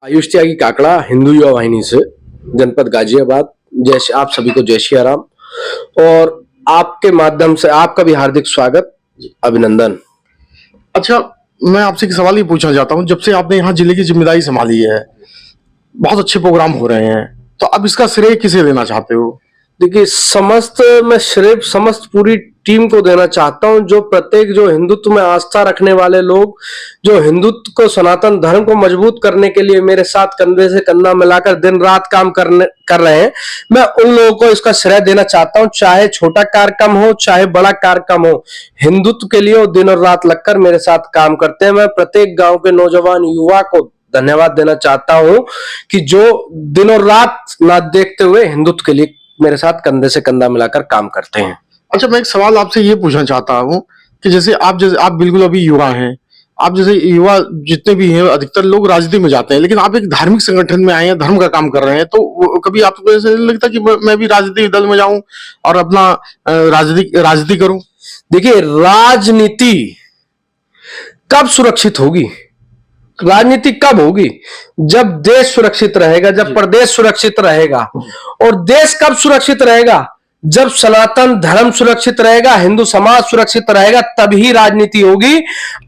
आयुष त्यागी काकड़ा हिंदू युवा वाहिनी से जनपद गाजियाबाद। जैसे आप सभी को जय श्री राम और आपके माध्यम से आपका भी हार्दिक स्वागत, अभिनंदन। अच्छा, मैं आपसे एक सवाल ये पूछना चाहता हूँ, जब से आपने यहाँ जिले की जिम्मेदारी संभाली है, बहुत अच्छे प्रोग्राम हो रहे हैं, तो अब इसका श्रेय किसे देना चाहते हो? देखिए, मैं श्रेय समस्त पूरी टीम को देना चाहता हूं, जो प्रत्येक जो हिंदुत्व में आस्था रखने वाले लोग, जो हिंदुत्व को, सनातन धर्म को मजबूत करने के लिए मेरे साथ कंधे से कंधा मिलाकर दिन रात काम कर रहे हैं। मैं उन लोगों को इसका श्रेय देना चाहता हूं, चाहे छोटा कार्यक्रम हो चाहे बड़ा कार्यक्रम हो, हिंदुत्व के लिए वो दिन और रात लगकर मेरे साथ काम करते हैं। मैं प्रत्येक गांव के नौजवान युवा को धन्यवाद देना चाहता हूं कि जो दिन और रात ना देखते हुए हिंदुत्व के लिए मेरे साथ कंधे से कंधा मिलाकर काम करते हैं। अच्छा, मैं एक सवाल आपसे ये पूछना चाहता हूँ कि जैसे आप बिल्कुल अभी युवा हैं, आप जैसे युवा जितने भी हैं अधिकतर लोग राजनीति में जाते हैं, लेकिन आप एक धार्मिक संगठन में आए हैं, धर्म का काम कर रहे हैं, तो कभी आपको ऐसा नहीं लगता कि मैं भी राजनीतिक दल में जाऊं और अपना राजनीति करूं? देखिए, राजनीति कब सुरक्षित होगी, राजनीति कब होगी? जब देश सुरक्षित रहेगा, जब प्रदेश सुरक्षित रहेगा। और देश कब सुरक्षित रहेगा? जब सनातन धर्म सुरक्षित रहेगा, हिंदू समाज सुरक्षित रहेगा, तभी राजनीति होगी।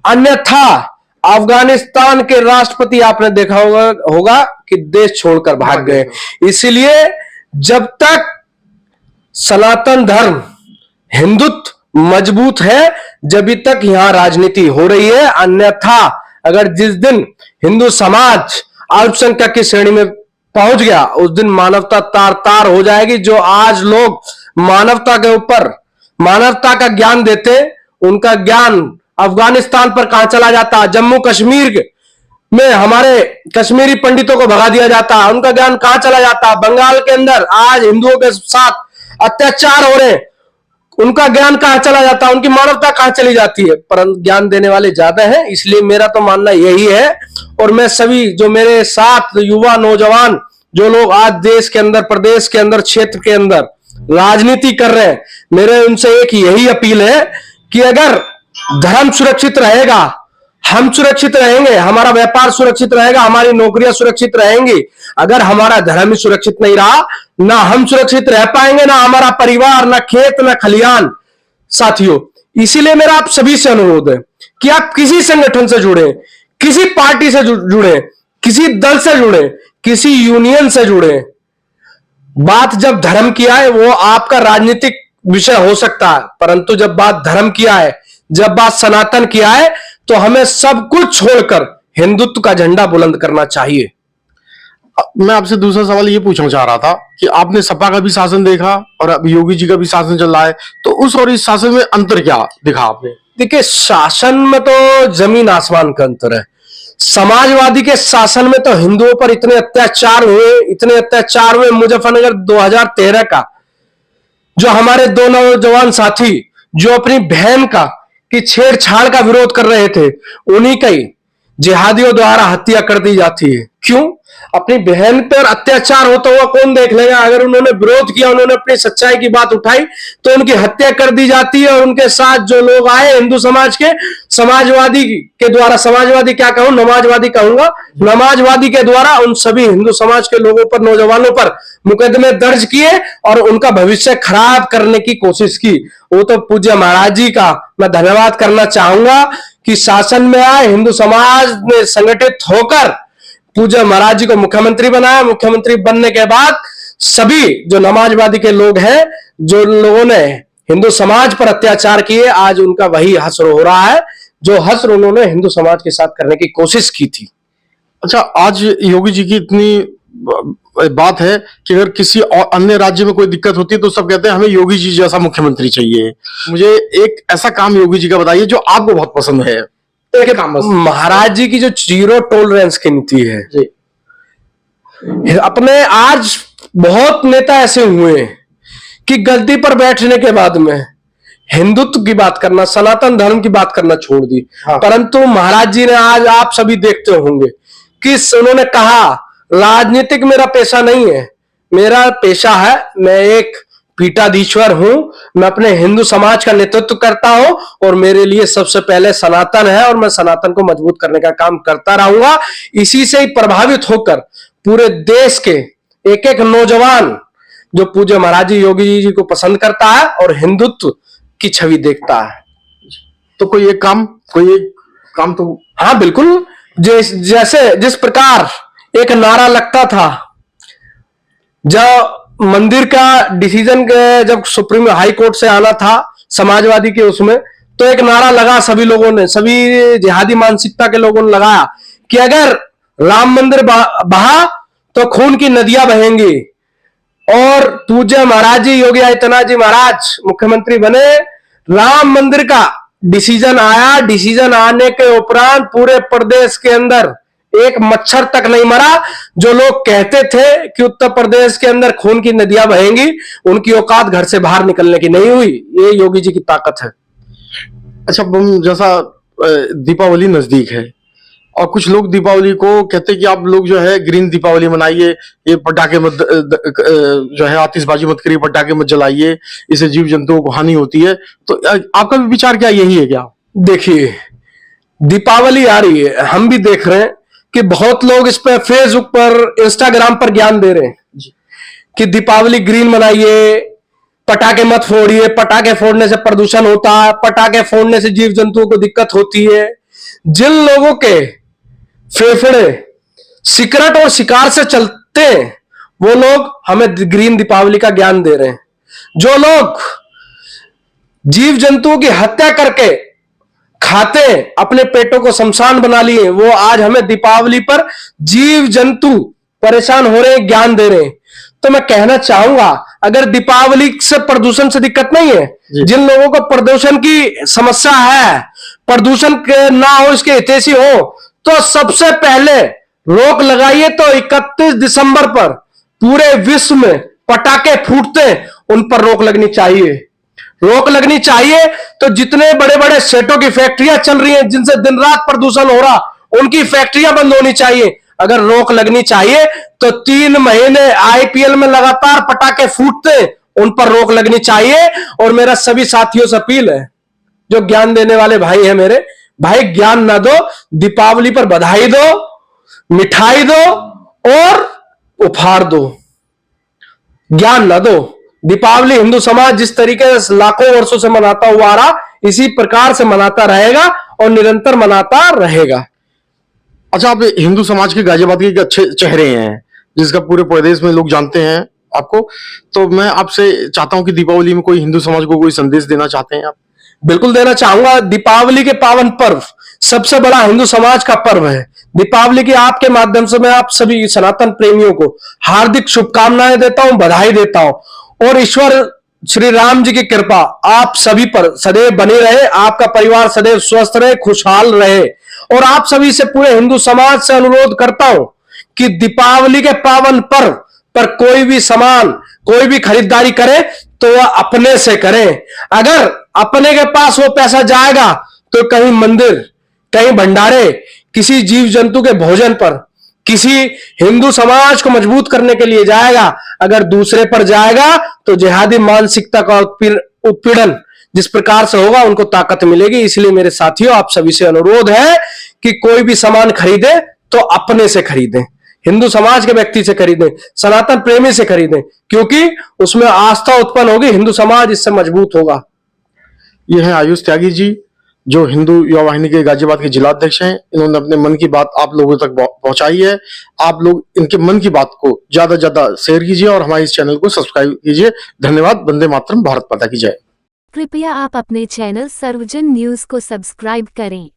अन्यथा अफगानिस्तान के राष्ट्रपति आपने देखा होगा कि देश छोड़कर भाग गए। इसीलिए जब तक सनातन धर्म, हिंदुत्व मजबूत है, जब तक यहां राजनीति हो रही है। अन्यथा अगर जिस दिन हिंदू समाज अल्पसंख्यक की श्रेणी में पहुंच गया, उस दिन मानवता तार तार हो जाएगी। जो आज लोग मानवता के ऊपर मानवता का ज्ञान देते, उनका ज्ञान अफगानिस्तान पर कहां चला जाता, जम्मू कश्मीर में हमारे कश्मीरी पंडितों को भगा दिया जाता, उनका ज्ञान कहां चला जाता, बंगाल के अंदर आज हिंदुओं के साथ अत्याचार हो रहे, उनका ज्ञान कहां चला जाता, उनकी मानवता कहां चली जाती है। परंतु ज्ञान देने वाले ज्यादा हैं। इसलिए मेरा तो मानना यही है, और मैं सभी जो मेरे साथ युवा नौजवान जो लोग आज देश के अंदर, प्रदेश के अंदर, क्षेत्र के अंदर राजनीति कर रहे हैं, मेरे उनसे एक यही अपील है कि अगर धर्म सुरक्षित रहेगा, हम सुरक्षित रहेंगे, हमारा व्यापार सुरक्षित रहेगा, हमारी नौकरियां सुरक्षित रहेंगी। अगर हमारा धर्म ही सुरक्षित नहीं रहा, ना हम सुरक्षित रह पाएंगे, ना हमारा परिवार, ना खेत, ना खलिहान। साथियों, इसीलिए मेरा आप सभी से अनुरोध है कि आप किसी संगठन से जुड़े, किसी पार्टी से जुड़े, किसी दल से जुड़े, किसी यूनियन से जुड़े। बात जब धर्म की आए, वो आपका राजनीतिक विषय हो सकता है, परंतु जब बात धर्म की आए, जब बात सनातन की आए, तो हमें सब कुछ छोड़कर हिंदुत्व का झंडा बुलंद करना चाहिए। मैं आपसे दूसरा सवाल ये पूछना चाह रहा था कि आपने सपा का भी शासन देखा और अब योगी जी का भी शासन चल रहा है, तो उस और इस शासन में अंतर क्या देखा आपने? देखिए, शासन में तो जमीन आसमान का अंतर है। समाजवादी के शासन में तो हिंदुओं पर इतने अत्याचार हुए। मुजफ्फरनगर 2013 का जो हमारे दो नौजवान साथी जो अपनी बहन का की छेड़छाड़ का विरोध कर रहे थे, उन्हीं का ही जिहादियों द्वारा हत्या कर दी जाती है। क्यों? अपनी बहन पर अत्याचार होता हुआ कौन देख लेगा? अगर उन्होंने विरोध किया, उन्होंने अपनी सच्चाई की बात उठाई, तो उनकी हत्या कर दी जाती है। और उनके साथ जो लोग आए हिंदू समाज के, समाजवादी के द्वारा, समाजवादी क्या कहूं, नमाजवादी कहूंगा, नमाजवादी के द्वारा उन सभी हिंदू समाज के लोगों पर, नौजवानों पर मुकदमे दर्ज किए और उनका भविष्य खराब करने की कोशिश की। वो तो पूज्य महाराज जी का मैं धन्यवाद करना चाहूंगा कि शासन में आए, हिंदू समाज ने संगठित होकर पूज्य महाराज जी को मुख्यमंत्री बनाया। मुख्यमंत्री बनने के बाद सभी जो नमाजवादी के लोग हैं, जो लोगों ने हिंदू समाज पर अत्याचार किए, आज उनका वही हश्र हो रहा है जो हश्र उन्होंने हिंदू समाज के साथ करने की कोशिश की थी। अच्छा, आज योगी जी की इतनी बात है कि अगर किसी और अन्य राज्य में कोई दिक्कत होती है तो सब कहते हैं हमें योगी जी जैसा मुख्यमंत्री चाहिए। मुझे एक ऐसा काम योगी जी का बताइए जो आपको बहुत पसंद है। महाराज जी की जो जीरो टॉलरेंस की नीति है जी, अपने आज बहुत नेता ऐसे हुए कि गद्दी पर बैठने के बाद में हिंदुत्व की बात करना, सनातन धर्म की बात करना छोड़ दी। हाँ। परंतु महाराज जी ने, आज आप सभी देखते होंगे कि उन्होंने कहा, राजनीतिक मेरा पेशा नहीं है, मेरा पेशा है, मैं एक पीठाधीश्वर हूं, मैं अपने हिंदू समाज का नेतृत्व करता हूं और मेरे लिए सबसे पहले सनातन है और मैं सनातन को मजबूत करने का काम करता रहूंगा। इसी से ही प्रभावित होकर पूरे देश के एक एक नौजवान जो पूज्य महाराज जी योगी जी को पसंद करता है और हिंदुत्व की छवि देखता है। तो कोई एक काम तो हाँ बिल्कुल, जैसे जिस प्रकार एक नारा लगता था जब मंदिर का डिसीजन जब सुप्रीम हाई कोर्ट से आना था समाजवादी के उसमें, तो एक नारा लगा सभी लोगों ने, सभी जिहादी मानसिकता के लोगों ने लगाया कि अगर राम मंदिर बहा तो खून की नदियां बहेंगी। और पूज्य महाराज जी योगी आदित्यनाथ जी महाराज मुख्यमंत्री बने, राम मंदिर का डिसीजन आया। डिसीजन आने के उपरांत पूरे प्रदेश के अंदर एक मच्छर तक नहीं मरा। जो लोग कहते थे कि उत्तर प्रदेश के अंदर खून की नदियां बहेंगी, उनकी औकात घर से बाहर निकलने की नहीं हुई। ये योगी जी की ताकत है। अच्छा, जैसा दीपावली नजदीक है और कुछ लोग दीपावली को कहते हैं कि आप लोग जो है ग्रीन दीपावली मनाइए, ये पटाखे मत जो है आतिशबाजी मत करिए, पटाखे मत जलाइए, इससे जीव जंतुओं को हानि होती है। तो आपका भी विचार क्या यही है क्या? देखिए, दीपावली आ रही है, हम भी देख रहे हैं कि बहुत लोग इस पर फेसबुक पर इंस्टाग्राम पर ज्ञान दे रहे हैं कि दीपावली ग्रीन मनाइए, पटाखे मत फोड़िए, पटाखे फोड़ने से प्रदूषण होता है, पटाखे फोड़ने से जीव जंतुओं को दिक्कत होती है। जिन लोगों के फेफड़े सिगरेट और शिकार से चलते हैं वो लोग हमें ग्रीन दीपावली का ज्ञान दे रहे हैं। जो लोग जीव जंतुओं की हत्या करके खाते अपने पेटों को शमशान बना लिए, वो आज हमें दीपावली पर जीव जंतु परेशान हो रहे हैं ज्ञान दे रहे हैं। तो मैं कहना चाहूंगा, अगर दीपावली से प्रदूषण से दिक्कत नहीं है, जिन लोगों को प्रदूषण की समस्या है, प्रदूषण ना हो, इसके हितैषी हो, तो सबसे पहले रोक लगाइए। तो 31 दिसंबर पर पूरे विश्व में पटाखे फूटते उन पर रोक लगनी चाहिए। रोक लगनी चाहिए तो जितने बड़े बड़े सेटों की फैक्ट्रियां चल रही हैं जिनसे दिन रात प्रदूषण हो रहा, उनकी फैक्ट्रियां बंद होनी चाहिए। अगर रोक लगनी चाहिए तो 3 महीने आईपीएल में लगातार पटाखे फूटते उन पर रोक लगनी चाहिए। और मेरा सभी साथियों से अपील है, जो ज्ञान देने वाले भाई हैं मेरे भाई, ज्ञान ना दो, दीपावली पर बधाई दो, मिठाई दो और उपहार दो, ज्ञान ना दो। दीपावली हिंदू समाज जिस तरीके से लाखों वर्षों से मनाता हुआ आ रहा, इसी प्रकार से मनाता रहेगा और निरंतर मनाता रहेगा। अच्छा, आप हिंदू समाज के गाजियाबाद के अच्छे चेहरे हैं जिसका पूरे प्रदेश में लोग जानते हैं आपको, तो मैं आपसे चाहता हूं कि दीपावली में कोई हिंदू समाज को कोई संदेश देना चाहते हैं आप? बिल्कुल देना चाहूंगा। दीपावली के पावन पर्व सबसे बड़ा हिंदू समाज का पर्व है। दीपावली के आपके माध्यम से मैं आप सभी सनातन प्रेमियों को हार्दिक शुभकामनाएं देता हूं, बधाई देता हूं और ईश्वर श्री राम जी की कृपा आप सभी पर सदैव बनी रहे, आपका परिवार सदैव स्वस्थ रहे, खुशहाल रहे। और आप सभी से, पूरे हिंदू समाज से अनुरोध करता हूं कि दीपावली के पावन पर्व पर कोई भी सामान, कोई भी खरीदारी करे तो वह अपने से करें। अगर अपने के पास वो पैसा जाएगा तो कहीं मंदिर, कहीं भंडारे, किसी जीव जंतु के भोजन पर, किसी हिंदू समाज को मजबूत करने के लिए जाएगा। अगर दूसरे पर जाएगा तो जिहादी मानसिकता का उत्पीड़न जिस प्रकार से होगा उनको ताकत मिलेगी। इसलिए मेरे साथियों, आप सभी से अनुरोध है कि कोई भी सामान खरीदे तो अपने से खरीदें, हिंदू समाज के व्यक्ति से खरीदें, सनातन प्रेमी से खरीदें, क्योंकि उसमें आस्था उत्पन्न होगी, हिंदू समाज इससे मजबूत होगा। ये है आयुष त्यागी जी, जो हिंदू युवा वाहिनी के गाजियाबाद के जिलाध्यक्ष हैं। इन्होंने अपने मन की बात आप लोगों तक पहुंचाई है। आप लोग इनके मन की बात को ज्यादा से ज्यादा शेयर कीजिए और हमारे इस चैनल को सब्सक्राइब कीजिए। धन्यवाद। वंदे मातरम। भारत माता की जय। कृपया आप अपने चैनल सर्वजन न्यूज को सब्सक्राइब करें।